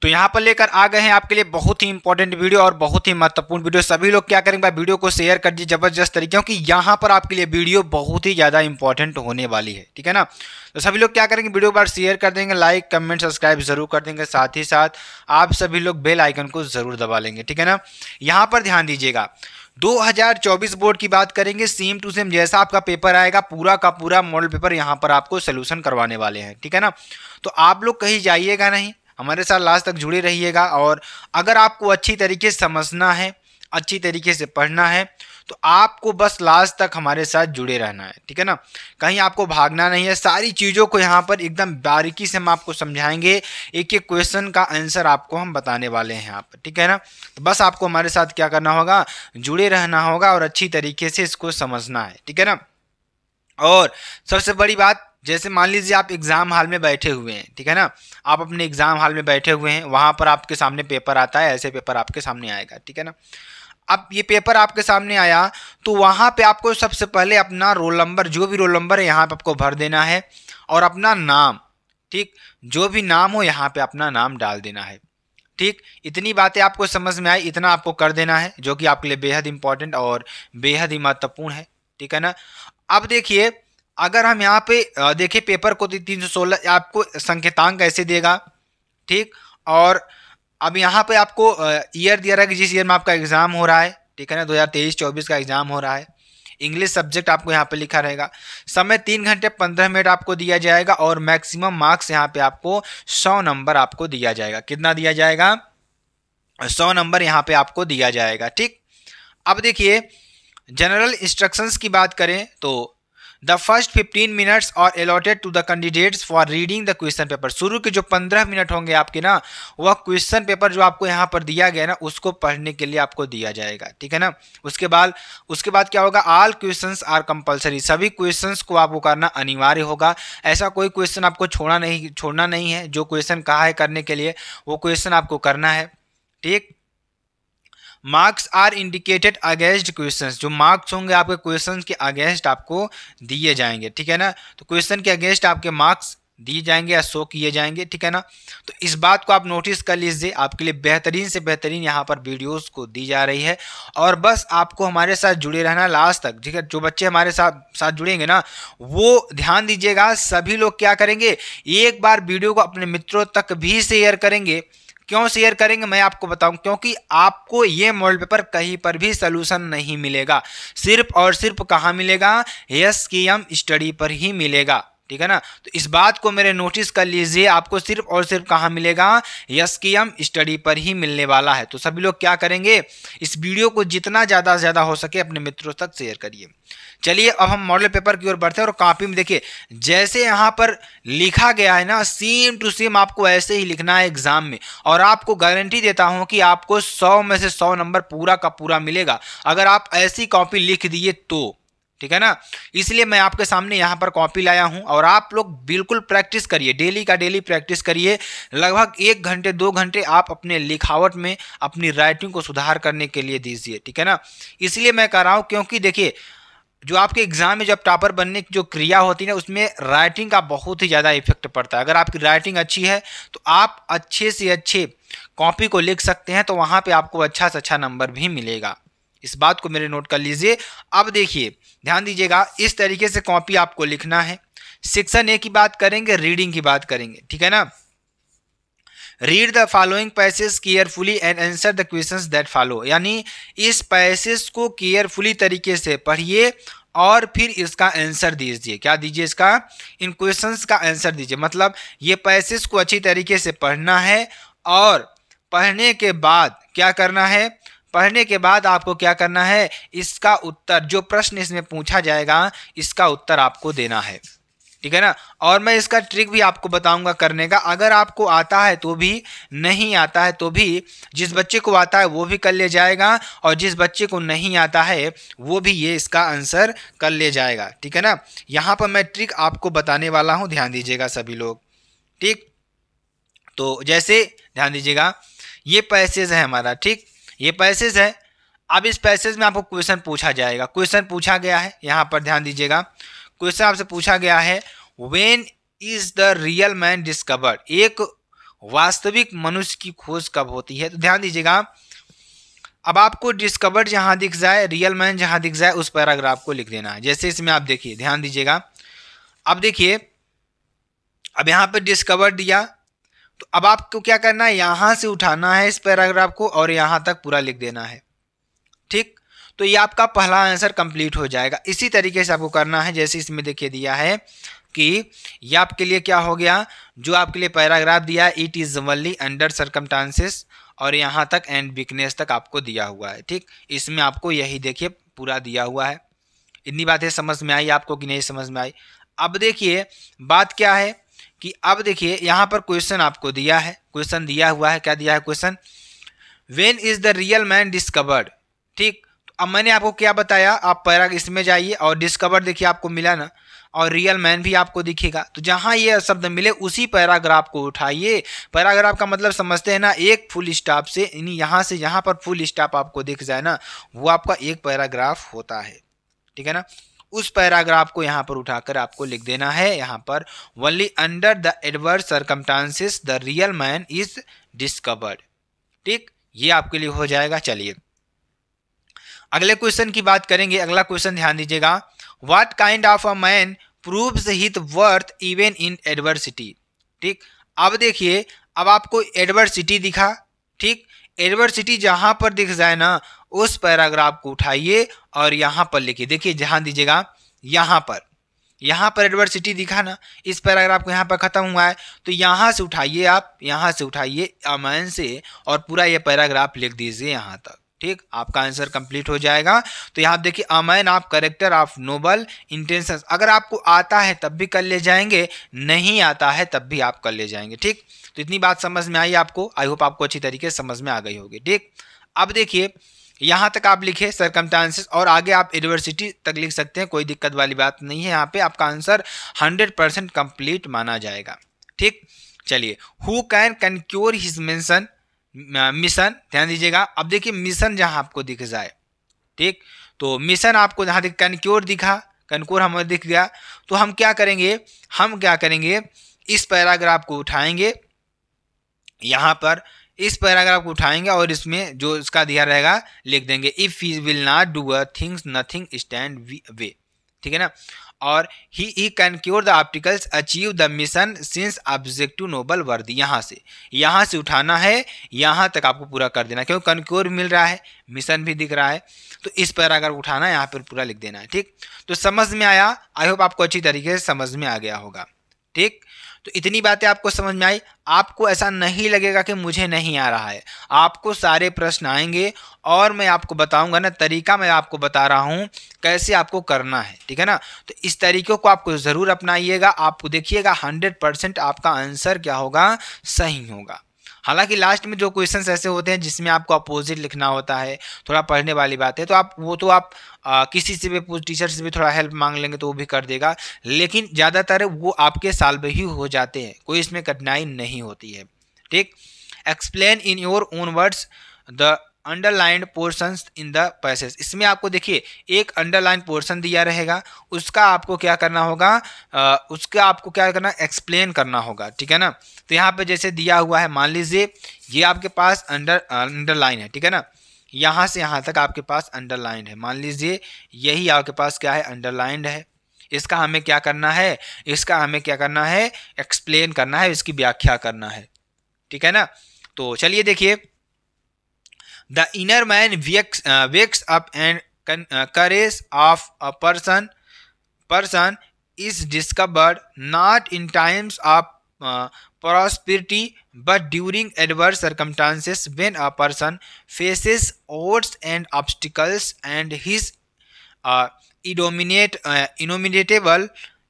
तो यहाँ पर लेकर आ गए हैं आपके लिए बहुत ही इंपॉर्टेंट वीडियो और बहुत ही महत्वपूर्ण वीडियो। सभी लोग क्या करेंगे भाई, वीडियो को शेयर कर दीजिए जबरदस्त तरीके, क्योंकि यहाँ पर आपके लिए वीडियो बहुत ही ज़्यादा इंपॉर्टेंट होने वाली है, ठीक है ना। तो सभी लोग क्या करेंगे, वीडियो को बार शेयर कर देंगे, लाइक कमेंट सब्सक्राइब जरूर कर देंगे, साथ ही साथ आप सभी लोग बेल आइकन को जरूर दबा लेंगे, ठीक है ना। यहाँ पर ध्यान दीजिएगा, 2024 बोर्ड की बात करेंगे, सेम टू सेम जैसा आपका पेपर आएगा पूरा का पूरा मॉडल पेपर यहाँ पर आपको सोल्यूशन करवाने वाले हैं, ठीक है ना। तो आप लोग कहीं जाइएगा नहीं, हमारे साथ लास्ट तक जुड़े रहिएगा। और अगर आपको अच्छी तरीके से समझना है, अच्छी तरीके से पढ़ना है, तो आपको बस लास्ट तक हमारे साथ जुड़े रहना है, ठीक है ना। कहीं आपको भागना नहीं है, सारी चीज़ों को यहाँ पर एकदम बारीकी से हम आपको समझाएंगे, एक एक क्वेश्चन का आंसर आपको हम बताने वाले हैं यहाँ पर, ठीक है ना। तो बस आपको हमारे साथ क्या करना होगा, जुड़े रहना होगा और अच्छी तरीके से इसको समझना है, ठीक है ना। और सबसे बड़ी बात, जैसे मान लीजिए आप एग्जाम हॉल में बैठे हुए हैं, ठीक है ना, आप अपने एग्जाम हॉल में बैठे हुए हैं, वहां पर आपके सामने पेपर आता है, ऐसे पेपर आपके सामने आएगा, ठीक है ना। अब ये पेपर आपके सामने आया तो वहां पे आपको सबसे पहले अपना रोल नंबर, जो भी रोल नंबर है यहाँ पे आपको भर देना है, और अपना नाम, ठीक, जो भी नाम हो यहाँ पे अपना नाम डाल देना है, ठीक। इतनी बातें आपको समझ में आई, इतना आपको कर देना है, जो कि आपके लिए बेहद इंपॉर्टेंट और बेहद ही महत्वपूर्ण है, ठीक है ना। अब देखिए, अगर हम यहाँ पे देखें पेपर को, 316 आपको संकेतांक कैसे देगा, ठीक। और अब यहाँ पे आपको ईयर दिया रहा है कि जिस ईयर में आपका एग्जाम हो रहा है, ठीक है ना, 2023-24 का एग्जाम हो रहा है। इंग्लिश सब्जेक्ट आपको यहाँ पे लिखा रहेगा। समय 3 घंटे 15 मिनट आपको दिया जाएगा और मैक्सिमम मार्क्स यहाँ पे आपको 100 नंबर आपको दिया जाएगा। कितना दिया जाएगा? 100 नंबर यहाँ पे आपको दिया जाएगा, ठीक। अब देखिए, जनरल इंस्ट्रक्शंस की बात करें तो the first 15 minutes are allotted to the candidates for reading the question paper. शुरू के जो 15 मिनट होंगे आपके ना, वह क्वेश्चन पेपर जो आपको यहाँ पर दिया गया ना, उसको पढ़ने के लिए आपको दिया जाएगा, ठीक है ना। उसके बाद क्या होगा, ऑल क्वेश्चंस आर कंपलसरी। सभी क्वेश्चंस को आपको करना अनिवार्य होगा। ऐसा कोई क्वेश्चन आपको छोड़ना नहीं है। जो क्वेश्चन कहा है करने के लिए, वो क्वेश्चन आपको करना है, ठीक। Marks are indicated against questions. जो मार्क्स होंगे आपके क्वेश्चन के अगेंस्ट आपको दिए जाएंगे, ठीक है ना। तो क्वेश्चन के अगेंस्ट आपके मार्क्स दिए जाएंगे या शो किए जाएंगे, ठीक है ना। तो इस बात को आप नोटिस कर लीजिए, आपके लिए बेहतरीन से बेहतरीन यहाँ पर वीडियोस को दी जा रही है। और बस आपको हमारे साथ जुड़े रहना लास्ट तक, ठीक है। जो बच्चे हमारे साथ जुड़ेंगे ना, वो ध्यान दीजिएगा, सभी लोग क्या करेंगे, एक बार वीडियो को अपने मित्रों तक भी शेयर करेंगे। क्यों शेयर करेंगे मैं आपको बताऊं, क्योंकि आपको ये मॉडल पेपर कहीं पर भी सलूशन नहीं मिलेगा, सिर्फ और सिर्फ कहाँ मिलेगा, SKM स्टडी पर ही मिलेगा, ठीक है ना। तो इस बात को मेरे नोटिस कर लीजिए, आपको सिर्फ और सिर्फ कहाँ मिलेगा, SKM स्टडी पर ही मिलने वाला है। तो सभी लोग क्या करेंगे, इस वीडियो को जितना ज़्यादा से ज़्यादा हो सके अपने मित्रों तक शेयर करिए। चलिए अब हम मॉडल पेपर की ओर बढ़ते हैं। और कॉपी में देखिए, जैसे यहाँ पर लिखा गया है ना, सेम टू सेम आपको ऐसे ही लिखना है एग्जाम में। और आपको गारंटी देता हूँ कि आपको 100 में से 100 नंबर पूरा का पूरा मिलेगा, अगर आप ऐसी कॉपी लिख दिए तो, ठीक है ना। इसलिए मैं आपके सामने यहाँ पर कॉपी लाया हूँ और आप लोग बिल्कुल प्रैक्टिस करिए, डेली का डेली प्रैक्टिस करिए। लगभग 1 घंटे 2 घंटे आप अपने लिखावट में अपनी राइटिंग को सुधार करने के लिए दीजिए, ठीक है ना। इसलिए मैं कह रहा हूँ, क्योंकि देखिए, जो आपके एग्जाम में जब टॉपर बनने की जो क्रिया होती है ना, उसमें राइटिंग का बहुत ही ज़्यादा इफेक्ट पड़ता है। अगर आपकी राइटिंग अच्छी है तो आप अच्छे से अच्छे कॉपी को लिख सकते हैं, तो वहाँ पे आपको अच्छा से अच्छा नंबर भी मिलेगा। इस बात को मेरे नोट कर लीजिए। अब देखिए, ध्यान दीजिएगा, इस तरीके से कॉपी आपको लिखना है। सेक्शन ए की बात करेंगे, रीडिंग की बात करेंगे, ठीक है ना। Read the following passage carefully and answer the questions that follow. यानी इस पैसेज को केयरफुली तरीके से पढ़िए और फिर इसका आंसर दीजिए। क्या दीजिए? इसका, इन क्वेश्चंस का आंसर दीजिए। मतलब ये पैसेज को अच्छी तरीके से पढ़ना है और पढ़ने के बाद क्या करना है, पढ़ने के बाद आपको क्या करना है, इसका उत्तर, जो प्रश्न इसमें पूछा जाएगा, इसका उत्तर आपको देना है, ठीक है ना। और मैं इसका ट्रिक भी आपको बताऊंगा करने का। अगर आपको आता है तो भी, नहीं आता है तो भी, जिस बच्चे को आता है वो भी कर ले जाएगा और जिस बच्चे को नहीं आता है वो भी ये इसका आंसर कर ले जाएगा, ठीक है ना। यहाँ पर मैं ट्रिक आपको बताने वाला हूँ, ध्यान दीजिएगा सभी लोग, ठीक। तो जैसे ध्यान दीजिएगा, ये पैसेज है हमारा, ठीक, ये पैसेज है। अब इस पैसेज में आपको क्वेश्चन पूछा जाएगा। क्वेश्चन पूछा गया है, यहाँ पर ध्यान दीजिएगा, क्वेश्चन आपसे पूछा गया है, when is the real man discovered. एक वास्तविक मनुष्य की खोज कब होती है? तो ध्यान दीजिएगा, अब आपको डिस्कवर्ड जहां दिख जाए, रियल मैन जहां दिख जाए, उस पैराग्राफ को लिख देना है। जैसे इसमें आप देखिए, ध्यान दीजिएगा, अब देखिए, अब यहाँ पे डिस्कवर्ड दिया, तो अब आपको क्या करना है, यहां से उठाना है इस पैराग्राफ को और यहां तक पूरा लिख देना है। ठीक, तो ये आपका पहला आंसर कंप्लीट हो जाएगा। इसी तरीके से आपको करना है, जैसे इसमें देखिए दिया है कि ये आपके लिए क्या हो गया, जो आपके लिए पैराग्राफ दिया है, it is only under circumstances, और यहाँ तक एंड वीकनेस तक आपको दिया हुआ है। ठीक, इसमें आपको यही देखिए पूरा दिया हुआ है। इतनी बातें समझ में आई आपको कि नहीं समझ में आई? अब देखिए बात क्या है कि अब देखिए यहाँ पर क्वेश्चन आपको दिया है, क्वेश्चन दिया हुआ है, क्या दिया है question, when is the real man discovered. ठीक, तो अब मैंने आपको क्या बताया, आप पैरा इसमें जाइए और डिस्कवर देखिए आपको मिला ना, और रियल मैन भी आपको दिखेगा। तो जहां ये शब्द मिले उसी पैराग्राफ को उठाइए। पैराग्राफ का मतलब समझते हैं ना, एक फुल स्टॉप से, यहाँ से यहाँ पर फुल स्टॉप आपको दिख जाए ना, वो आपका एक पैराग्राफ होता है। ठीक है ना, उस पैराग्राफ को यहाँ पर उठाकर आपको लिख देना है, यहाँ पर only under the adverse circumstances the real man is discovered. ठीक, ये आपके लिए हो जाएगा। चलिए अगले क्वेश्चन की बात करेंगे। अगला क्वेश्चन ध्यान दीजिएगा, what kind of a man proves his worth even in adversity. ठीक, अब देखिए, अब आपको एडवर्सिटी दिखा, ठीक, एडवर्सिटी जहां पर दिख जाए ना, उस पैराग्राफ को उठाइए और यहां पर लिखिए। देखिए ध्यान दीजिएगा, यहाँ पर एडवर्सिटी दिखा ना, इस पैराग्राफ को यहाँ पर खत्म हुआ है, तो यहाँ से उठाइए, आप यहाँ से उठाइए अमैन से और पूरा ये पैराग्राफ लिख दीजिए यहाँ तक। ठीक, आपका आंसर कंप्लीट हो जाएगा। तो यहाँ देखिए, a man of character of noble intentions, अगर आपको आता है तब भी कर ले जाएंगे, नहीं आता है तब भी आप कर ले जाएंगे। ठीक, तो इतनी बात समझ में आई आपको, आई होप आपको अच्छी तरीके से समझ में आ गई होगी। ठीक, अब देखिए यहाँ तक आप लिखे सर्कमस्टांसेस और आगे आप एडवर्सिटी तक लिख सकते हैं, कोई दिक्कत वाली बात नहीं है। यहाँ पे आपका आंसर 100% कंप्लीट माना जाएगा। ठीक, चलिए, हु कैन कनक्योर हिज मिशन, ध्यान दीजिएगा, अब देखिए मिशन जहां आपको दिख जाए, ठीक, तो मिशन आपको जहां दिख, कनक्योर दिखा, कनक्योर हमें दिख गया, तो हम क्या करेंगे, इस पैराग्राफ को उठाएंगे, यहाँ पर इस पैराग्राफ को उठाएंगे और इसमें जो इसका दिया रहेगा लिख देंगे, if he will not do a things nothing stand way. ठीक है ना, और he conquer the articles achieve the mission since objective noble worthy. यहाँ से उठाना है, यहाँ तक आपको पूरा कर देना, क्योंकि कनक्योर मिल रहा है, मिशन भी दिख रहा है, तो इस पैराग्राफ उठाना है, यहाँ पर पूरा लिख देना है। ठीक, तो समझ में आया, आई होप आपको अच्छी तरीके से समझ में आ गया होगा। ठीक, तो इतनी बातें आपको समझ में आई। आपको ऐसा नहीं लगेगा कि मुझे नहीं आ रहा है, आपको सारे प्रश्न आएंगे और मैं आपको बताऊंगा ना, तरीका मैं आपको बता रहा हूं कैसे आपको करना है। ठीक है ना, तो इस तरीकों को आपको ज़रूर अपनाइएगा, आपको देखिएगा 100% आपका आंसर क्या होगा, सही होगा। हालांकि लास्ट में जो क्वेश्चंस ऐसे होते हैं जिसमें आपको अपोजिट लिखना होता है, थोड़ा पढ़ने वाली बात है, तो आप किसी से भी, टीचर से भी थोड़ा हेल्प मांग लेंगे तो वो भी कर देगा, लेकिन ज़्यादातर वो आपके सॉल्व ही हो जाते हैं, कोई इसमें कठिनाई नहीं होती है। ठीक, explain in your own words the underlined portions in the passage. इसमें आपको देखिए एक अंडरलाइन पोर्शन दिया रहेगा, उसका आपको क्या करना होगा, एक्सप्लेन करना होगा। ठीक है ना, तो यहाँ पे जैसे दिया हुआ है, मान लीजिए ये आपके पास अंडरलाइन है, ठीक है ना, यहाँ से यहाँ तक आपके पास अंडरलाइन है, मान लीजिए यही आपके पास क्या है, अंडरलाइंड है। इसका हमें क्या करना है, एक्सप्लेन करना है, इसकी व्याख्या करना है। ठीक है ना, तो चलिए देखिए, the inner man wakes up and courage of a person is discovered not in times of prosperity but during adverse circumstances, when a person faces odds and obstacles, and his indomitable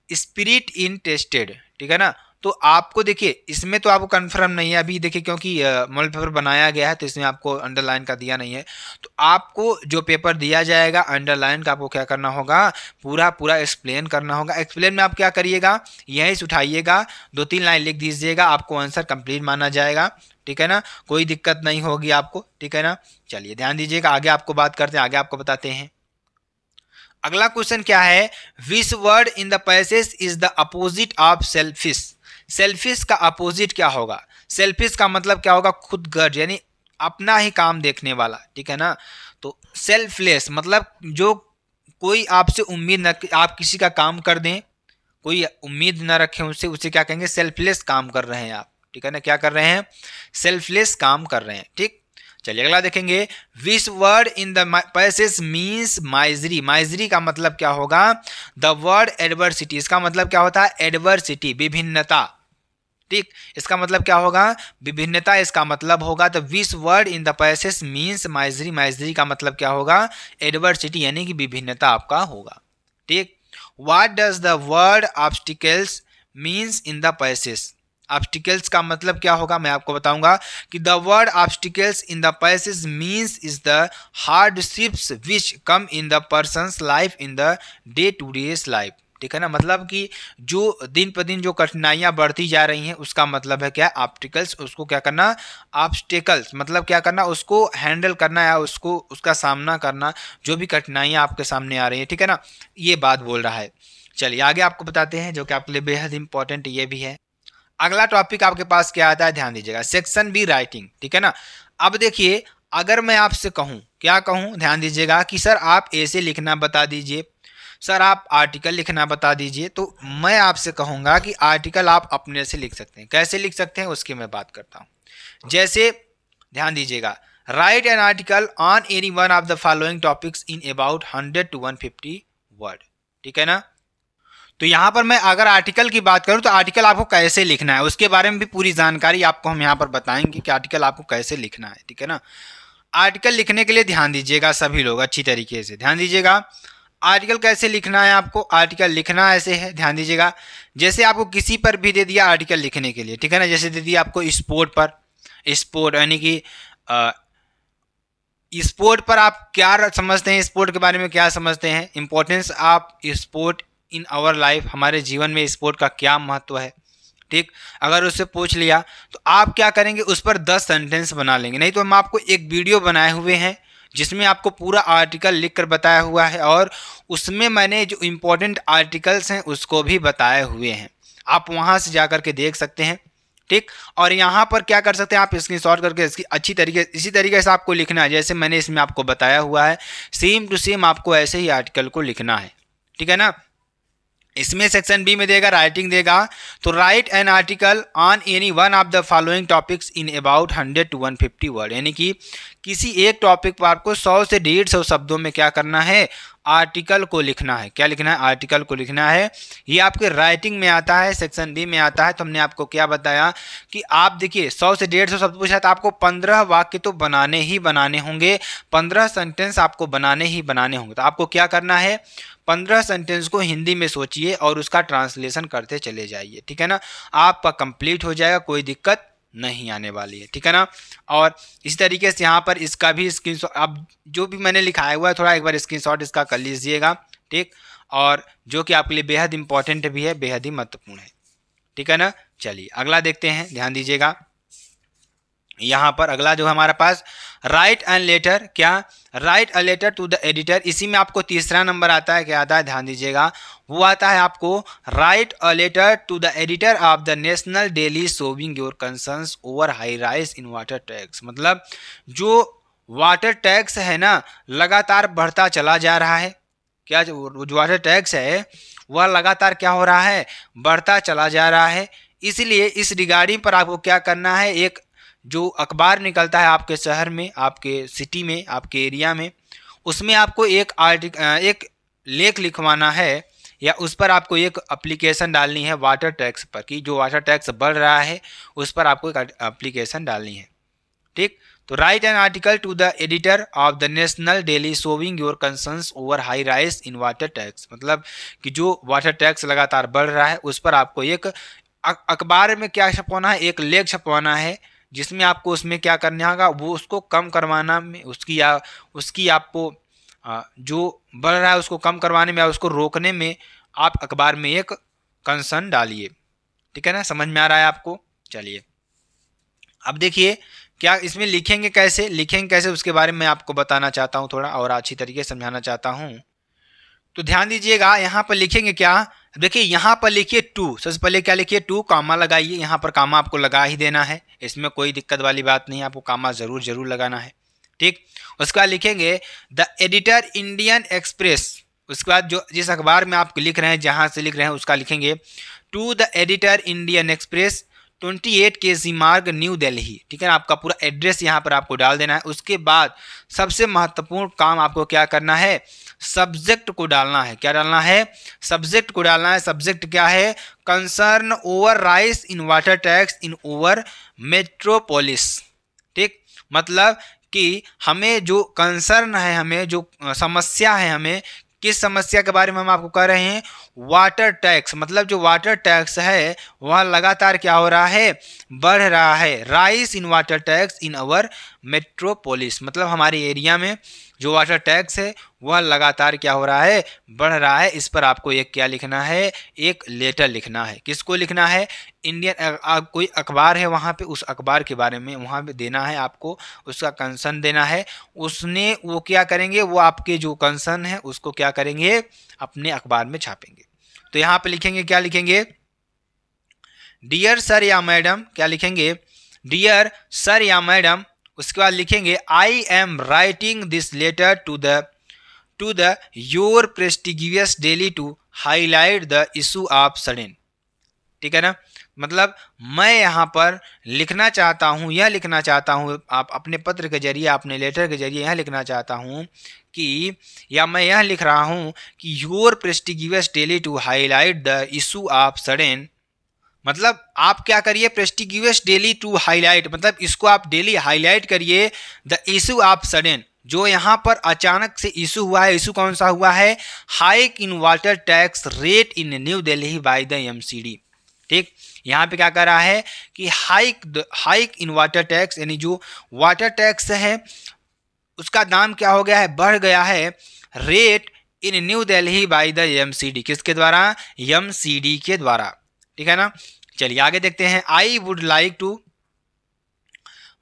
spirit is tested। ठीक है ना, तो आपको देखिए इसमें तो आपको confirm नहीं है अभी, देखिए क्योंकि मॉडल पेपर बनाया गया है तो इसमें आपको अंडरलाइन का दिया नहीं है, तो आपको जो पेपर दिया जाएगा अंडरलाइन का आपको क्या करना होगा, पूरा एक्सप्लेन करना होगा। एक्सप्लेन में आप क्या करिएगा, यहीं से उठाइएगा, 2-3 लाइन लिख दीजिएगा, आपको आंसर कंप्लीट माना जाएगा। ठीक है ना, कोई दिक्कत नहीं होगी आपको। ठीक है ना, चलिए ध्यान दीजिएगा, आगे आपको बात करते हैं, आगे आपको बताते हैं। अगला क्वेश्चन क्या है, which word in the passage is the opposite of selfish. Selfish का अपोजिट क्या होगा, सेल्फिश का मतलब क्या होगा, खुदगर्ज यानी अपना ही काम देखने वाला, ठीक है ना। तो सेल्फलेस मतलब जो कोई आपसे उम्मीद न, आप किसी का काम कर दें, कोई उम्मीद न रखें उससे, उसे क्या कहेंगे, सेल्फलेस काम कर रहे हैं आप, ठीक है ना। क्या कर रहे हैं, सेल्फलेस काम कर रहे हैं, ठीक। चलिए अगला देखेंगे, which word in the passage means misery. Misery का मतलब क्या होगा, द वर्ड एडवर्सिटी, इसका मतलब क्या होता है, एडवर्सिटी, विभिन्नता, ठीक। इसका मतलब क्या होगा, विभिन्नता इसका मतलब होगा। तो which word in the passage means misery, misery का मतलब क्या होगा, एडवर्सिटी यानी कि विभिन्नता आपका होगा, ठीक। What does the word obstacles means in the passage. Obstacles का मतलब क्या होगा, मैं आपको बताऊंगा कि the word obstacles in the passage means is the hardships which come in the persons life in the day two days life, ठीक है ना। मतलब कि जो दिन पर दिन जो कठिनाइयाँ बढ़ती जा रही हैं उसका मतलब है क्या, ऑब्स्टिकल्स, उसको क्या करना, ऑब्स्टिकल्स मतलब क्या करना, उसको हैंडल करना या उसको उसका सामना करना, जो भी कठिनाइयाँ आपके सामने आ रही हैं, ठीक है ना, ये बात बोल रहा है। चलिए आगे आपको बताते हैं जो कि आपके लिए बेहद इंपॉर्टेंट ये भी है। अगला टॉपिक आपके पास क्या आता है, ध्यान दीजिएगा, सेक्शन बी राइटिंग, ठीक है ना। अब देखिए अगर मैं आपसे कहूँ, क्या कहूँ, ध्यान दीजिएगा कि सर आप ऐसे लिखना बता दीजिए, सर आप आर्टिकल लिखना बता दीजिए, तो मैं आपसे कहूँगा कि आर्टिकल आप अपने से लिख सकते हैं। कैसे लिख सकते हैं उसकी मैं बात करता हूँ। जैसे ध्यान दीजिएगा, right an article on any one of the following topics in about 100 to 150 word, ठीक है ना। तो यहाँ पर मैं अगर आर्टिकल की बात करूँ तो आर्टिकल आपको कैसे लिखना है उसके बारे में भी पूरी जानकारी आपको हम यहाँ पर बताएंगे कि आर्टिकल आपको कैसे लिखना है, ठीक है ना। आर्टिकल लिखने के लिए ध्यान दीजिएगा, सभी लोग अच्छी तरीके से ध्यान दीजिएगा। आर्टिकल कैसे लिखना है आपको, आर्टिकल लिखना ऐसे है, ध्यान दीजिएगा। जैसे आपको किसी पर भी दे दिया आर्टिकल लिखने के लिए, ठीक है ना, जैसे दे दिया आपको स्पोर्ट पर, स्पोर्ट यानी कि स्पोर्ट पर आप क्या समझते हैं, स्पोर्ट के बारे में क्या समझते हैं, इंपॉर्टेंस आप स्पोर्ट इन आवर लाइफ, हमारे जीवन में स्पोर्ट का क्या महत्व है, ठीक। अगर उससे पूछ लिया तो आप क्या करेंगे, उस पर 10 सेंटेंस बना लेंगे। नहीं तो हम आपको एक वीडियो बनाए हुए हैं जिसमें आपको पूरा आर्टिकल लिखकर बताया हुआ है और उसमें मैंने जो इम्पोर्टेंट आर्टिकल्स हैं उसको भी बताए हुए हैं, आप वहां से जा करके देख सकते हैं, ठीक। और यहाँ पर क्या कर सकते हैं, आप स्क्रीनशॉट करके इसकी अच्छी तरीके, इसी तरीके से आपको लिखना है जैसे मैंने इसमें आपको बताया हुआ है, सेम टू सेम आपको ऐसे ही आर्टिकल को लिखना है, ठीक है ना। इसमें सेक्शन बी में देगा, राइटिंग देगा, तो right an article on any one of the following topics in about 100 to 150 word, यानी कि किसी एक टॉपिक पर आपको 100 से 150 शब्दों में क्या करना है, आर्टिकल को लिखना है। क्या लिखना है, आर्टिकल को लिखना है। ये आपके राइटिंग में आता है, सेक्शन बी में आता है। तो हमने आपको क्या बताया कि आप देखिए 100 से 150 शब्द पूछा तो आपको 15 वाक्य तो बनाने ही बनाने होंगे, 15 सेंटेंस आपको बनाने ही बनाने होंगे। तो आपको क्या करना है, 15 सेंटेंस को हिंदी में सोचिए और उसका ट्रांसलेशन करते चले जाइए, ठीक है ना। आपका कंप्लीट हो जाएगा, कोई दिक्कत नहीं आने वाली है, ठीक है ना। और इस तरीके से यहाँ पर इसका भी स्क्रीनशॉट, अब जो भी मैंने लिखाया हुआ है थोड़ा एक बार स्क्रीनशॉट इसका कर लीजिएगा, ठीक। और जो कि आपके लिए बेहद इंपॉर्टेंट भी है, बेहद ही महत्वपूर्ण है, ठीक है ना। चलिए अगला देखते हैं, ध्यान दीजिएगा। यहाँ पर अगला जो हमारे पास, राइट एन लेटर, क्या, write a letter to the editor. इसी में आपको तीसरा नंबर आता है, क्या आता है, ध्यान दीजिएगा, वो आता है आपको write a letter to the editor of the national daily showing your concerns over high rise in water tax. मतलब जो वाटर टैक्स है ना लगातार बढ़ता चला जा रहा है, क्या जो वाटर टैक्स है वह लगातार क्या हो रहा है, बढ़ता चला जा रहा है। इसलिए इस रिगार्डिंग पर आपको क्या करना है, एक जो अखबार निकलता है आपके शहर में, आपके सिटी में, आपके एरिया में, उसमें आपको एक लेख लिखवाना है या उस पर आपको एक एप्लीकेशन डालनी है वाटर टैक्स पर, कि जो वाटर टैक्स बढ़ रहा है उस पर आपको एक एप्लीकेशन डालनी है, ठीक। तो right an article to the editor of the national daily showing your concerns over high rise in water tax. मतलब कि जो वाटर टैक्स लगातार बढ़ रहा है उस पर आपको एक अखबार में क्या छपवाना है, एक लेख छपवाना है जिसमें आपको उसमें क्या करना होगा, वो उसको कम करवाना में, उसकी आपको जो बढ़ रहा है उसको कम करवाने में या उसको रोकने में आप अखबार में एक कंसर्न डालिए, ठीक है ना। समझ में आ रहा है आपको। चलिए अब देखिए क्या इसमें लिखेंगे कैसे उसके बारे में आपको बताना चाहता हूँ थोड़ा और अच्छी तरीके से समझाना चाहता हूँ। तो ध्यान दीजिएगा, यहाँ पर लिखेंगे क्या, देखिए यहाँ पर लिखिए टू, सबसे पहले क्या लिखिए टू, कामा लगाइए, यहाँ पर कामा आपको लगा ही देना है, इसमें कोई दिक्कत वाली बात नहीं है, आपको कामा जरूर लगाना है। ठीक, उसके बाद लिखेंगे द एडिटर इंडियन एक्सप्रेस, उसके बाद जो जिस अखबार में आप लिख रहे हैं, जहाँ से लिख रहे हैं उसका लिखेंगे to the editor Indian Express 28 KC Marg New Delhi. ठीक है ना, आपका पूरा एड्रेस यहाँ पर आपको डाल देना है। उसके बाद सबसे महत्वपूर्ण काम आपको क्या करना है, सब्जेक्ट को डालना है। क्या डालना है, सब्जेक्ट को डालना है। सब्जेक्ट क्या है, concern over rice in water tax in over metropolis. ठीक, मतलब कि हमें जो कंसर्न है, हमें जो समस्या है, हमें किस समस्या के बारे में हम आपको कह रहे हैं, वाटर टैक्स, मतलब जो वाटर टैक्स है वह लगातार क्या हो रहा है, बढ़ रहा है। Rice in water tax in our metropolis, मतलब हमारे एरिया में जो वाटर टैक्स है वह लगातार क्या हो रहा है, बढ़ रहा है। इस पर आपको एक क्या लिखना है, एक लेटर लिखना है। किसको लिखना है, इंडियन कोई अखबार है वहाँ पे, उस अखबार के बारे में वहाँ पे देना है आपको, उसका कंसर्न देना है। उसने वो क्या करेंगे, वो आपके जो कंसर्न है उसको क्या करेंगे, अपने अखबार में छापेंगे। तो यहाँ पे लिखेंगे, क्या लिखेंगे, डियर सर या मैडम, क्या लिखेंगे, डियर सर या मैडम। उसके बाद लिखेंगे I am writing this letter to the your prestigious daily to highlight the issue of sudden. ठीक है ना, मतलब मैं यहाँ पर लिखना चाहता हूँ, यह लिखना चाहता हूँ, आप अपने पत्र के जरिए, अपने लेटर के जरिए यह लिखना चाहता हूँ कि, या मैं यह लिख रहा हूँ कि your prestigious daily to highlight the issue of sudden, मतलब आप क्या करिए, प्रेस्टिगियस डेली टू हाईलाइट, मतलब इसको आप डेली हाईलाइट करिए, द इशू ऑफ सडन, जो यहाँ पर अचानक से इशू हुआ है। इशू कौन सा हुआ है, hike in water tax rate in new Delhi by the MCD. ठीक, यहाँ पे क्या कर रहा है कि हाइक इन वाटर टैक्स, यानी जो वाटर टैक्स है उसका दाम क्या हो गया है, बढ़ गया है, rate in new Delhi by the MCD, किसके द्वारा, एमसीडी के द्वारा। ठीक है ना, चलिए आगे देखते हैं। आई वुड लाइक टू,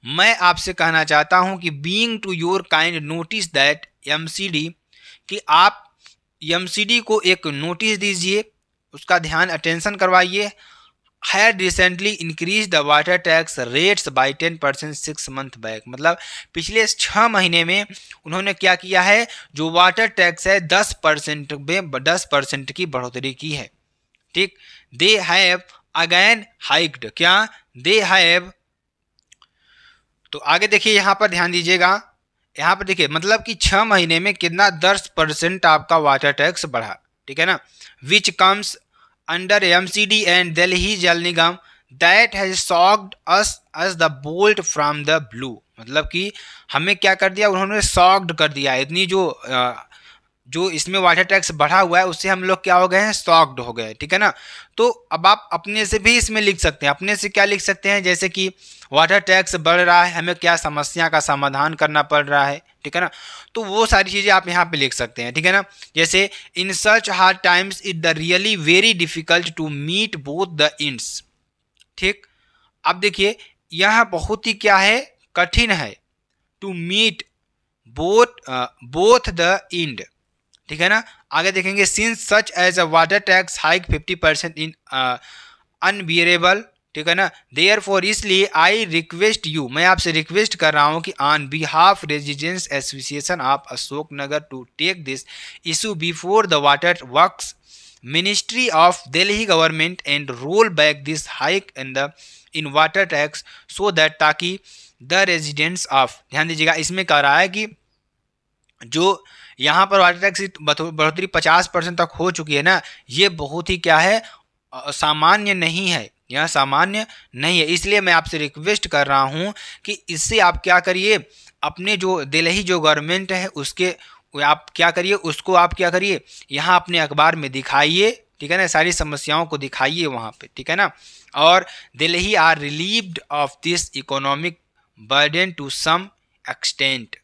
मैं आपसे कहना चाहता हूं कि being to your kind notice that MCD, कि आप एमसीडी को एक नोटिस दीजिए, उसका ध्यान अटेंशन करवाइए, had recently increase the water tax rates bye 10% 6 month back, मतलब पिछले 6 महीने में उन्होंने क्या किया है, जो वाटर टैक्स है 10% में 10% की बढ़ोतरी की है। ठीक, दे हैव अगेन हाइक्ड, क्या, दे हैव, तो आगे देखिए यहाँ पर ध्यान दीजिएगा, यहाँ पर देखिए मतलब कि 6 महीने में कितना 10% आपका वाटर टैक्स बढ़ा। ठीक है ना, which comes under MCD and Delhi Jal Nigam that has shocked us as the bolt from the blue, मतलब कि हमें क्या कर दिया, उन्होंने शॉक्ड कर दिया, इतनी जो इसमें वाटर टैक्स बढ़ा हुआ है उससे हम लोग क्या हो गए हैं, शॉक्ड हो गए। ठीक है ना, तो अब आप अपने से भी इसमें लिख सकते हैं, अपने से क्या लिख सकते हैं, जैसे कि वाटर टैक्स बढ़ रहा है, हमें क्या समस्या का समाधान करना पड़ रहा है। ठीक है ना, तो वो सारी चीज़ें आप यहाँ पे लिख सकते हैं। ठीक है ना, जैसे in such hard times it the really very difficult to meet both the ends. ठीक, अब देखिए यह बहुत ही क्या है, कठिन है, to meet both the end. ठीक है ना, आगे देखेंगे since such as a water tax hike 50% in unbearable. ठीक है ना, देयर फॉर, इसलिए आई रिक्वेस्ट यू, मैं आपसे रिक्वेस्ट कर रहा हूं कि on behalf residence association of Ashok Nagar to take this issue before the water works ministry of Delhi government and roll back this hike in water tax so that, ताकि the residents of, ध्यान दीजिएगा इसमें कह रहा है कि जो यहाँ पर वाटर टैक्स बढ़ोतरी 50% तक हो चुकी है ना, ये बहुत ही क्या है, सामान्य नहीं है, यह सामान्य नहीं है। इसलिए मैं आपसे रिक्वेस्ट कर रहा हूँ कि इससे आप क्या करिए, अपने जो दिल्ली जो गवर्नमेंट है उसके आप क्या करिए, उसको आप क्या करिए, यहाँ अपने अखबार में दिखाइए। ठीक है ना, सारी समस्याओं को दिखाइए वहाँ पे। ठीक है ना, और Delhi are relieved of this economic burden to some extent.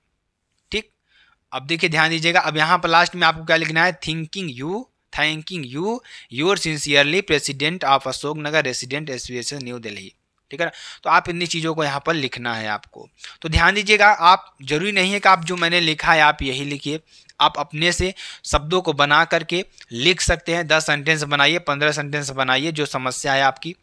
अब देखिए ध्यान दीजिएगा, अब यहाँ पर लास्ट में आपको क्या लिखना है, thanking you your sincerely president of Ashok Nagar resident association new Delhi. ठीक है ना। तो आप इन्हीं चीज़ों को यहाँ पर लिखना है आपको। तो ध्यान दीजिएगा, आप जरूरी नहीं है कि आप जो मैंने लिखा है आप यही लिखिए, आप अपने से शब्दों को बना करके लिख सकते हैं। 10 सेंटेंस बनाइए, 15 सेंटेंस बनाइए, जो समस्या है आपकी,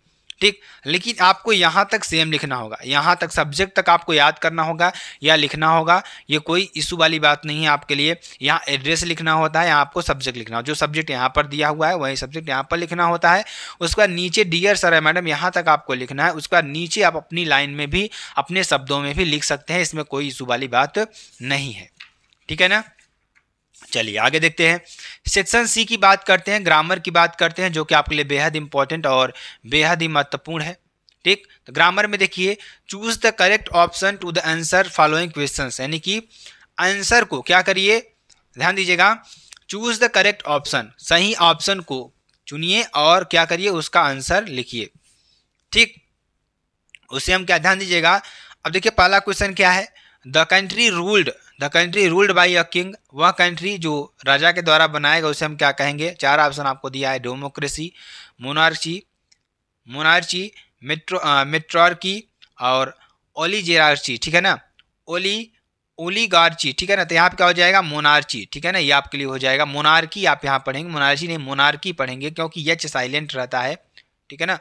ठीक। लेकिन आपको यहाँ तक सेम लिखना होगा, यहाँ तक सब्जेक्ट तक आपको याद करना होगा या लिखना होगा। ये कोई इशू वाली बात नहीं है आपके लिए। यहाँ एड्रेस लिखना होता है, यहाँ आपको सब्जेक्ट लिखना हो, जो सब्जेक्ट यहाँ पर दिया हुआ है वही सब्जेक्ट यहाँ पर लिखना होता है। उसके बाद नीचे डियर सर है मैडम, यहाँ तक आपको लिखना है। उसके बाद नीचे आप अपनी लाइन में भी अपने शब्दों में भी लिख सकते हैं, इसमें कोई इशू वाली बात नहीं है, ठीक है ना। चलिए आगे देखते हैं। सेक्शन सी की बात करते हैं, ग्रामर की बात करते हैं, जो कि आपके लिए बेहद इंपॉर्टेंट और बेहद ही महत्वपूर्ण है, ठीक। तो ग्रामर में देखिए, choose the correct option to the answer following questions, यानी कि आंसर को क्या करिए, ध्यान दीजिएगा, चूज द करेक्ट ऑप्शन, सही ऑप्शन को चुनिए और क्या करिए, उसका आंसर लिखिए, ठीक। उसे हम क्या, ध्यान दीजिएगा। अब देखिए पहला क्वेश्चन क्या है, the country ruled by a king, वह कंट्री जो राजा के द्वारा बनाया गया उसे हम क्या कहेंगे। 4 ऑप्शन आपको दिया है, डेमोक्रेसी, मोनार्ची, मेट्रोर्की और ओलिजेरार्ची, ठीक है ना, ओलिगार्ची, ठीक है ना। तो यहाँ पे क्या हो जाएगा, मोनार्ची, ठीक है ना, ये आपके लिए हो जाएगा। मोनार्की आप यहाँ पढ़ेंगे, मोनार्ची नहीं मोनार्की पढ़ेंगे, क्योंकि एच साइलेंट रहता है, ठीक है ना।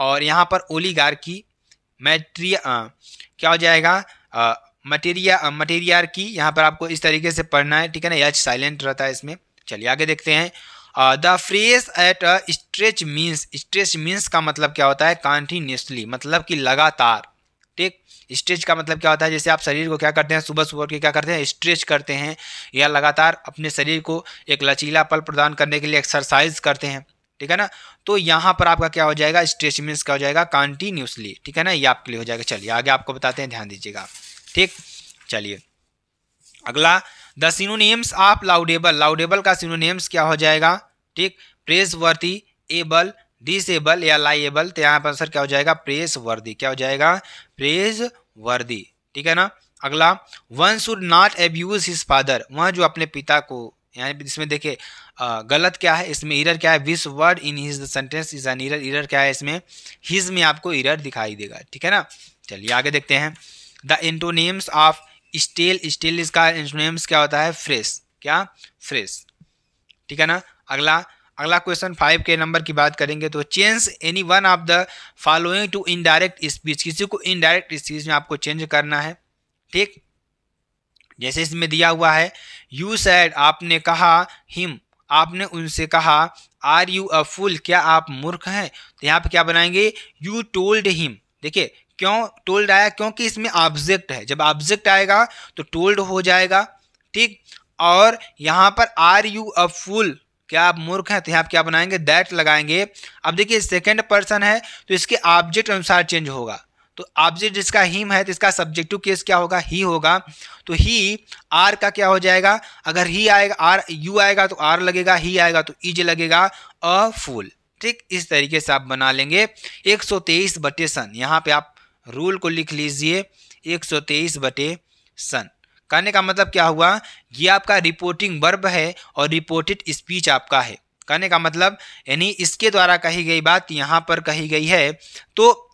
और यहाँ पर ओलिगार्की, क्या हो जाएगा, मटेरियार्की, यहाँ पर आपको इस तरीके से पढ़ना है, ठीक है ना, एच साइलेंट रहता है इसमें। चलिए आगे देखते हैं। The phrase at a stretch means का मतलब क्या होता है, कॉन्टिन्यूसली, मतलब कि लगातार, ठीक। स्ट्रेच का मतलब क्या होता है, जैसे आप शरीर को क्या करते हैं, सुबह सुबह के क्या करते हैं, स्ट्रेच करते हैं, या लगातार अपने शरीर को एक लचीलापन प्रदान करने के लिए एक्सरसाइज करते हैं, ठीक है ना। तो यहाँ पर आपका क्या हो जाएगा, स्ट्रेच मीन्स क्या हो जाएगा, कॉन्टिन्यूसली, ठीक है ना, ये आपके लिए हो जाएगा। चलिए आगे आपको बताते हैं, ध्यान दीजिएगा, ठीक। चलिए अगला, द सिनोनिम्स ऑफ लाउडेबल का सिनोनिम्स क्या हो जाएगा, ठीक। प्रेसवर्दी, एबल, डिसेबल या लाइएबल। तो यहाँ पर आंसर क्या हो जाएगा, प्रेसवर्दी, क्या हो जाएगा, प्रेसवर्दी, ठीक है ना। अगला, one should not abuse his father, वह जो अपने पिता को, यहाँ इसमें देखिए गलत क्या है, इसमें इरर क्या है, which word in his sentence is an error, error क्या है इसमें, हिज में आपको इरर दिखाई देगा, ठीक है ना। चलिए आगे देखते हैं। द एंटोनिम्स ऑफ स्टिल इसका एंटोनिम्स क्या होता है, फ्रेश, क्या, फ्रेश, ठीक है ना। अगला क्वेश्चन 5 के नंबर की बात करेंगे, तो change any one of the following to indirect speech, किसी को इनडायरेक्ट स्पीच में आपको चेंज करना है, ठीक। जैसे इसमें दिया हुआ है, यू सैड, आपने कहा, हिम, आपने उनसे कहा, आर यू अ फूल, क्या आप मूर्ख हैं। तो यहाँ पे क्या बनाएंगे, यू टोल्ड हिम। देखिए क्यों टोल्ड आया, क्योंकि इसमें ऑब्जेक्ट है, जब ऑब्जेक्ट आएगा तो टोल्ड हो जाएगा, ठीक। और यहाँ पर आर यू अ फूल, क्या आप मूर्ख हैं, तो यहाँ क्या बनाएंगे, दैट लगाएंगे। अब देखिए सेकंड पर्सन है तो इसके ऑब्जेक्ट अनुसार चेंज होगा, तो ऑब्जेक्ट जिसका हिम है तो इसका सब्जेक्टिव केस क्या होगा, ही होगा। तो ही, आर का क्या हो जाएगा, अगर ही आएगा, आर यू आएगा तो आर लगेगा, ही आएगा तो इज लगेगा, अ फूल, ठीक। इस तरीके से आप बना लेंगे। 123/सन, यहाँ पे आप रूल को लिख लीजिए, 123/सन। कहने का मतलब क्या हुआ, ये आपका रिपोर्टिंग वर्ब है और रिपोर्टेड स्पीच आपका है। कहने का मतलब यानी इसके द्वारा कही गई बात यहाँ पर कही गई है। तो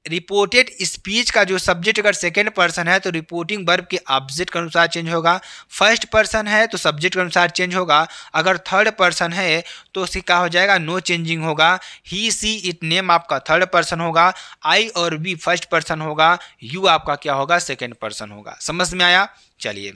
रिपोर्टेड स्पीच का जो सब्जेक्ट अगर सेकेंड पर्सन है तो रिपोर्टिंग वर्ब के ऑब्जेक्ट के अनुसार चेंज होगा, फर्स्ट पर्सन है तो सब्जेक्ट के अनुसार चेंज होगा, अगर थर्ड पर्सन है तो उसकी क्या हो जाएगा, नो चेंजिंग होगा। ही सी इट नेम आपका थर्ड पर्सन होगा, आई और वी फर्स्ट पर्सन होगा, यू आपका क्या होगा, सेकेंड पर्सन होगा। समझ में आया। चलिए,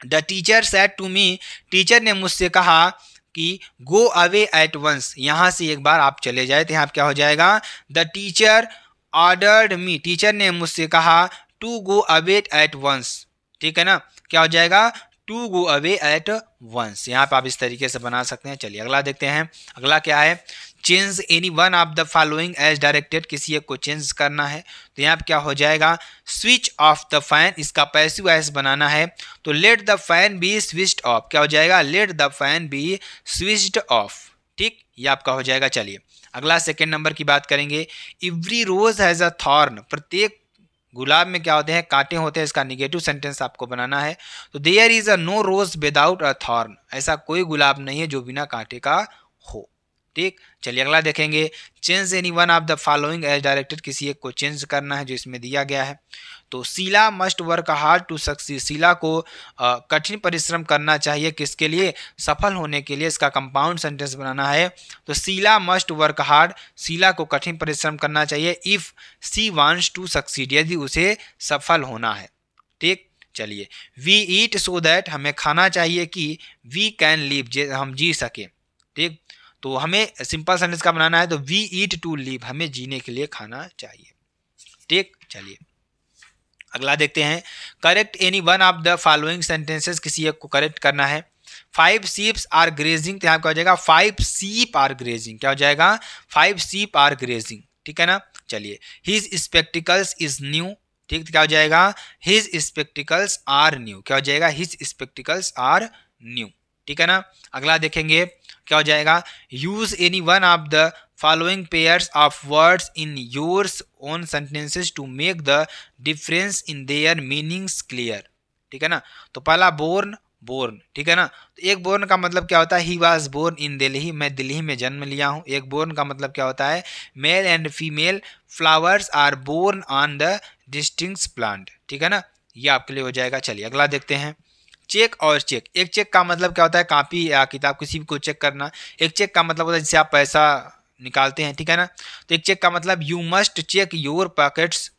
the teacher said to me, teacher ने मुझसे कहा कि गो अवे एट वंस, यहाँ से एक बार आप चले जाए, तो यहाँ क्या हो जाएगा, the teacher ordered me, teacher ने मुझसे कहा to go away at once, ठीक है ना, क्या हो जाएगा, to go away at once. यहाँ पे आप इस तरीके से बना सकते हैं। चलिए अगला देखते हैं। अगला क्या है, change any one of the following as directed, किसी एक को चेंज करना है। तो यहाँ पे क्या हो जाएगा, स्विच ऑफ द फैन, इसका पैसिव वॉइस बनाना है। तो let the fan B switched off, क्या हो जाएगा, let the fan B switched off, ठीक, ये आपका हो जाएगा। चलिए अगला सेकेंड नंबर की बात करेंगे। Every rose has a thorn, प्रत्येक गुलाब में क्या होते हैं, कांटे होते हैं। इसका निगेटिव सेंटेंस आपको बनाना है। तो there is a no rose without a thorn, ऐसा कोई गुलाब नहीं है जो बिना कांटे का हो, ठीक, चलिए अगला देखेंगे। Change any one of the following as directed, किसी एक को चेंज करना है जो इसमें दिया गया है। तो Sheela must work hard to succeed, Sheela को कठिन परिश्रम करना चाहिए किसके लिए, सफल होने के लिए। इसका कंपाउंड सेंटेंस बनाना है। तो Sheela must work hard, Sheela को कठिन परिश्रम करना चाहिए if she wants to succeed, यदि उसे सफल होना है। ठीक, चलिए। वी ईट सो दैट, हमें खाना चाहिए कि वी कैन लिव, हम जी सके। ठीक, तो हमें सिंपल सेंटेंस का बनाना है। तो वी ईट टू लिव, हमें जीने के लिए खाना चाहिए। ठीक, चलिए अगला देखते हैं। Correct any one of the following sentences, किसी एक को करेक्ट करना है। 5 शीप्स आर ग्रेजिंग, तो यहाँ क्या हो जाएगा 5 शीप आर ग्रेजिंग, क्या हो जाएगा 5 शीप आर ग्रेजिंग। ठीक है ना, चलिए। हिज स्पेक्टिकल्स इज न्यू, ठीक, तो क्या हो जाएगा हिज स्पेक्टिकल्स आर न्यू, क्या हो जाएगा हिज स्पेक्टिकल्स आर न्यू। ठीक है ना, अगला देखेंगे क्या हो जाएगा। Use any one of the following pairs of words in yours own sentences to make the difference in their meanings clear. ठीक है ना, तो पहला बोर्न, बोर्न, ठीक है ना। तो एक बोर्न का मतलब क्या होता है, he was born in Delhi, मैं दिल्ली में जन्म लिया हूँ। एक बोर्न का मतलब क्या होता है, male and female flowers are born on the distinct plant. ठीक है ना, ये आपके लिए हो जाएगा। चलिए अगला देखते हैं। चेक और चेक, एक चेक का मतलब क्या होता है, कॉपी या किताब किसी भी को चेक करना। एक चेक का मतलब होता है जिससे आप पैसा निकालते हैं। ठीक है ना, तो एक चेक का मतलब you must check your pockets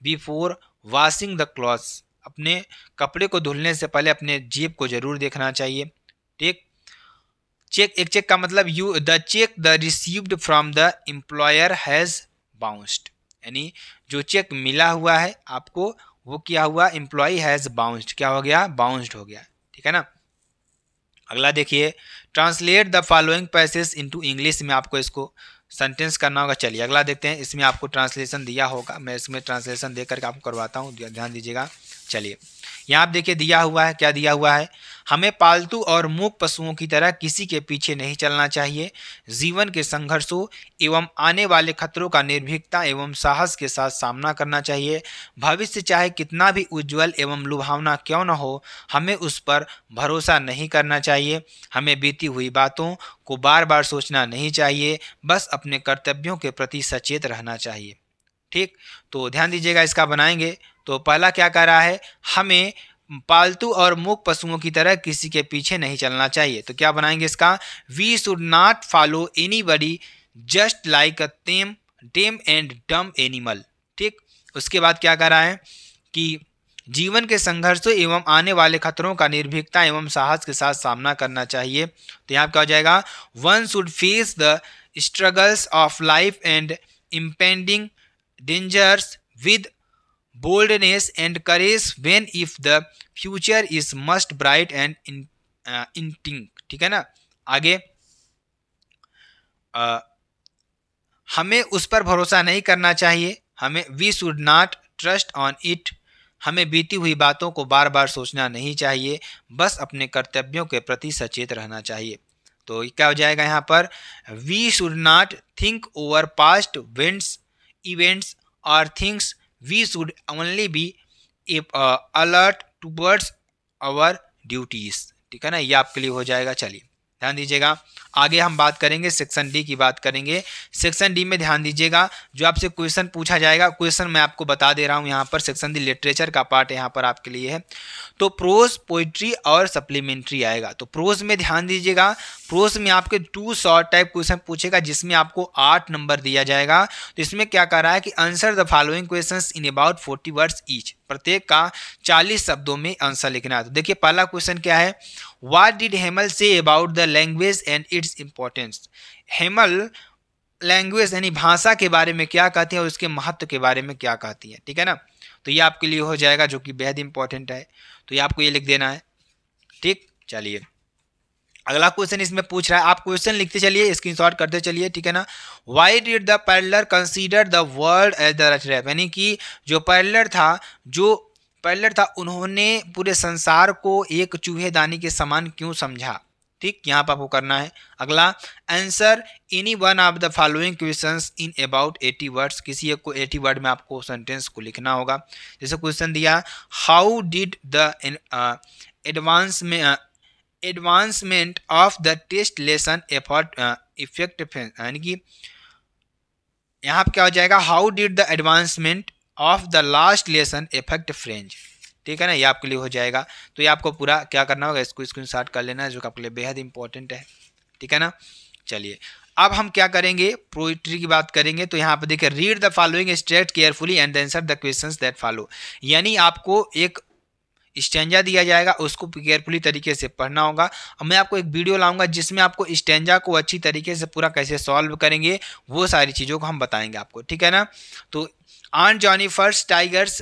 before washing the clothes, अपने कपड़े को धुलने से पहले अपने जेब को जरूर देखना चाहिए। ठीक, चेक, एक चेक का मतलब you the check the received from the employer has bounced, यानी जो चेक मिला हुआ है आपको वो क्या हुआ, एम्प्लॉय हैज बाउंस्ड, क्या हो गया बाउंस्ड हो गया। ठीक है ना, अगला देखिए। Translate the following passage into English, में आपको इसको सेंटेंस करना होगा। चलिए अगला देखते हैं। इसमें आपको ट्रांसलेशन दिया होगा, मैं इसमें ट्रांसलेशन देकर के आपको करवाता हूँ, ध्यान दीजिएगा। चलिए यहाँ आप देखिए दिया हुआ है, क्या दिया हुआ है, हमें पालतू और मूक पशुओं की तरह किसी के पीछे नहीं चलना चाहिए। जीवन के संघर्षों एवं आने वाले खतरों का निर्भीकता एवं साहस के साथ सामना करना चाहिए। भविष्य चाहे कितना भी उज्जवल एवं लुभावना क्यों न हो, हमें उस पर भरोसा नहीं करना चाहिए। हमें बीती हुई बातों को बार बार सोचना नहीं चाहिए, बस अपने कर्तव्यों के प्रति सचेत रहना चाहिए। ठीक, तो ध्यान दीजिएगा, इसका बनाएंगे। तो पहला क्या कह रहा है, हमें पालतू और मूक पशुओं की तरह किसी के पीछे नहीं चलना चाहिए। तो क्या बनाएंगे इसका, we should not follow anybody just like a tame and dumb animal. ठीक, उसके बाद क्या कह रहा है कि जीवन के संघर्षों एवं आने वाले खतरों का निर्भीकता एवं साहस के साथ सामना करना चाहिए। तो यहाँ क्या हो जाएगा, one should face the struggles of life and impending dangers with boldness and courage when if the future is must bright and inting। ठीक है ना, आगे हमें उस पर भरोसा नहीं करना चाहिए, हमें we should not trust on it, हमें बीती हुई बातों को बार बार सोचना नहीं चाहिए, बस अपने कर्तव्यों के प्रति सचेत रहना चाहिए। तो क्या हो जाएगा यहाँ पर, we should not think over past events और things, we should only be alert towards our duties. ठीक है ना, ये आपके लिए हो जाएगा। चलिए ध्यान दीजिएगा, आगे हम बात करेंगे सेक्शन डी की बात करेंगे। सेक्शन डी में ध्यान दीजिएगा, जो आपसे क्वेश्चन पूछा जाएगा, क्वेश्चन मैं आपको बता दे रहा हूँ यहाँ पर। सेक्शन डी लिटरेचर का पार्ट यहाँ पर आपके लिए है। तो प्रोज, पोइट्री और सप्लीमेंट्री आएगा। तो प्रोज में ध्यान दीजिएगा, प्रोज में आपके 2 शॉर्ट टाइप क्वेश्चन पूछेगा जिसमें आपको 8 नंबर दिया जाएगा। तो इसमें क्या कर रहा है कि answer the following questions in about 40 words each, प्रत्येक का 40 शब्दों में आंसर लिखना है। तो देखिए पहला क्वेश्चन क्या है, what did Hemal say about the language and its importance. Hemal language यानी भाषा के बारे में क्या कहती है और उसके महत्व के बारे में क्या कहती है। ठीक है ना, तो ये आपके लिए हो जाएगा, जो कि बेहद इंपॉर्टेंट है। तो ये आपको ये लिख देना है। ठीक, चलिए अगला क्वेश्चन इसमें पूछ रहा है, आप क्वेश्चन लिखते चलिए, स्क्रीनशॉट करते चलिए। ठीक है ना, why did the parallel consider the world as the trap, यानी कि जो पैरेलर था उन्होंने पूरे संसार को एक चूहेदानी के समान क्यों समझा। ठीक, यहाँ पर आपको करना है। अगला, answer any one of the following questions in about 80 words, किसी एक को 80 वर्ड में आपको सेंटेंस को लिखना होगा। जैसे क्वेश्चन दिया, how did the advancement of the test lesson effort effect, यानी कि यहाँ पे क्या हो जाएगा, how did the advancement of the last lesson effect French. ठीक है ना, ये आपके लिए हो जाएगा। तो ये आपको पूरा क्या करना होगा, इसको स्क्रीनशॉट कर लेना है, जो आपके लिए बेहद इंपॉर्टेंट है। ठीक है ना, चलिए अब हम क्या करेंगे, पोइट्री की बात करेंगे। तो यहाँ पे देखिए, read the following state carefully and answer the questions that follow. यानी आपको एक स्टैंजा दिया जाएगा, उसको केयरफुली तरीके से पढ़ना होगा। अब मैं आपको एक वीडियो लाऊंगा जिसमें आपको स्टैंजा को अच्छी तरीके से पूरा कैसे सॉल्व करेंगे, वो सारी चीज़ों को हम बताएंगे आपको। ठीक है ना, तो aunt Jennifer's tigers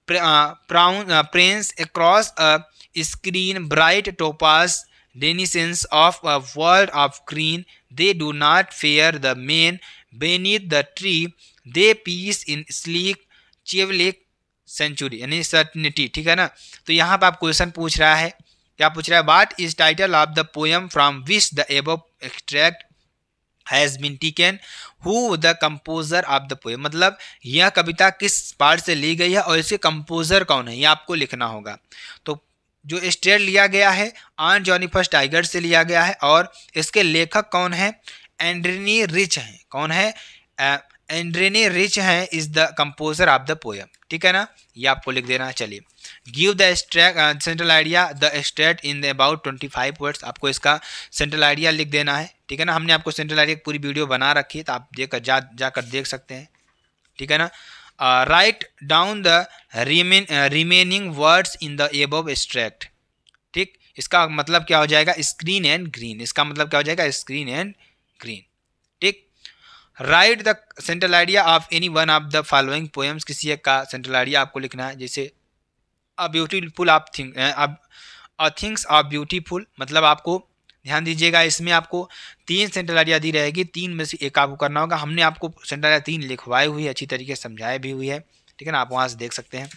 prance across a screen bright topaz denizens of a world of green, they do not fear the man beneath the tree, they peace in sleek chevlic century, यानी certainty. ठीक है ना, तो यहाँ पे आप question पूछ रहा है, क्या पूछ रहा है, what is title of the poem from which the above extract has been taken, who the composer of the poem. मतलब यह कविता किस पार्ट से ली गई है और इसके कंपोजर कौन है, ये आपको लिखना होगा। तो जो स्टेट लिया गया है ऑन जॉनी फर्स्ट टाइगर से लिया गया है, और इसके लेखक कौन है, एंड्रेनी रिच हैं। कौन है, एंड्रेनी रिच हैं is the composer of the poem. ठीक है ना, ये आपको लिख देना है। चलिए, give the central idea the state in the about 25 words. आपको इसका सेंट्रल आइडिया लिख देना है। ठीक है ना, हमने आपको सेंट्रल आइडिया की पूरी वीडियो बना रखी है, तो आप जाकर देख सकते हैं। ठीक है ना, write down the remaining words in the above extract. ठीक, इसका मतलब क्या हो जाएगा, स्क्रीन एंड ग्रीन। इसका मतलब क्या हो जाएगा, स्क्रीन एंड ग्रीन। ठीक, right the central idea of any one of the following poems. किसी एक का सेंट्रल आइडिया आपको लिखना है, जैसे a beautiful of things of beautiful. मतलब आपको ध्यान दीजिएगा, इसमें आपको 3 सेंट्रल आइडिया दी रहेगी, 3 में से एक आपको करना होगा। हमने आपको सेंट्रल आइडिया 3 लिखवाई हुई है, अच्छी तरीके से समझाई भी हुई है। ठीक है ना, आप वहाँ से देख सकते हैं।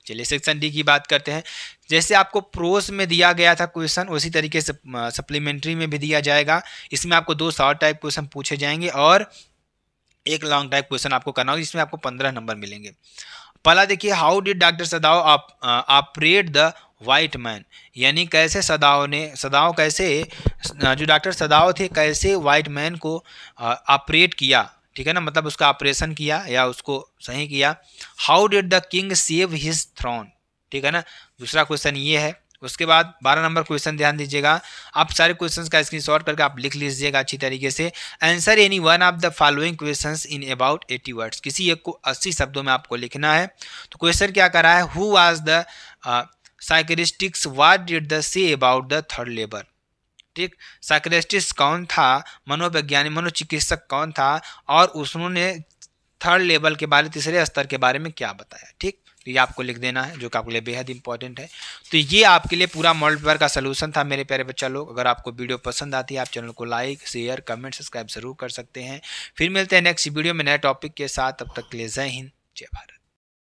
चलिए सेक्शन डी की बात करते हैं। जैसे आपको प्रोस में दिया गया था क्वेश्चन, उसी तरीके से सप्लीमेंट्री में भी दिया जाएगा। इसमें आपको 2 शॉर्ट टाइप क्वेश्चन पूछे जाएंगे और एक लॉन्ग टाइप क्वेश्चन आपको करना होगा, जिसमें आपको 15 नंबर मिलेंगे। पहला देखिए, how did doctor सदाव operate the white man. यानी कैसे सदाव कैसे जो डॉक्टर सदाव थे कैसे वाइट मैन को ऑपरेट किया। ठीक है ना, मतलब उसका ऑपरेशन किया या उसको सही किया। How did the king save his throne. ठीक है ना, दूसरा क्वेश्चन ये है। उसके बाद 12 नंबर क्वेश्चन ध्यान दीजिएगा, आप सारे क्वेश्चंस का स्क्रीनशॉट करके आप लिख लीजिएगा अच्छी तरीके से। Answer any one of the following questions in about 80 words. किसी एक को 80 शब्दों में आपको लिखना है। तो क्वेश्चन क्या कर रहा है, who was the psychiatrist, what did the से अबाउट द थर्ड लेबर। ठीक, साइकियाट्रिस्ट कौन था, मनोवैज्ञानिक मनोचिकित्सक कौन था, और उन्होंने थर्ड लेवल के बारे, तीसरे स्तर के बारे में क्या बताया। ठीक, तो ये आपको लिख देना है, जो कि आपके लिए बेहद इंपॉर्टेंट है। तो ये आपके लिए पूरा मॉडल पेपर का सलूशन था मेरे प्यारे बच्चा लोग। अगर आपको वीडियो पसंद आती है, आप चैनल को लाइक शेयर कमेंट सब्सक्राइब जरूर कर सकते हैं। फिर मिलते हैं नेक्स्ट वीडियो में नए टॉपिक के साथ, तब तक के लिए जय हिंद जय भारत।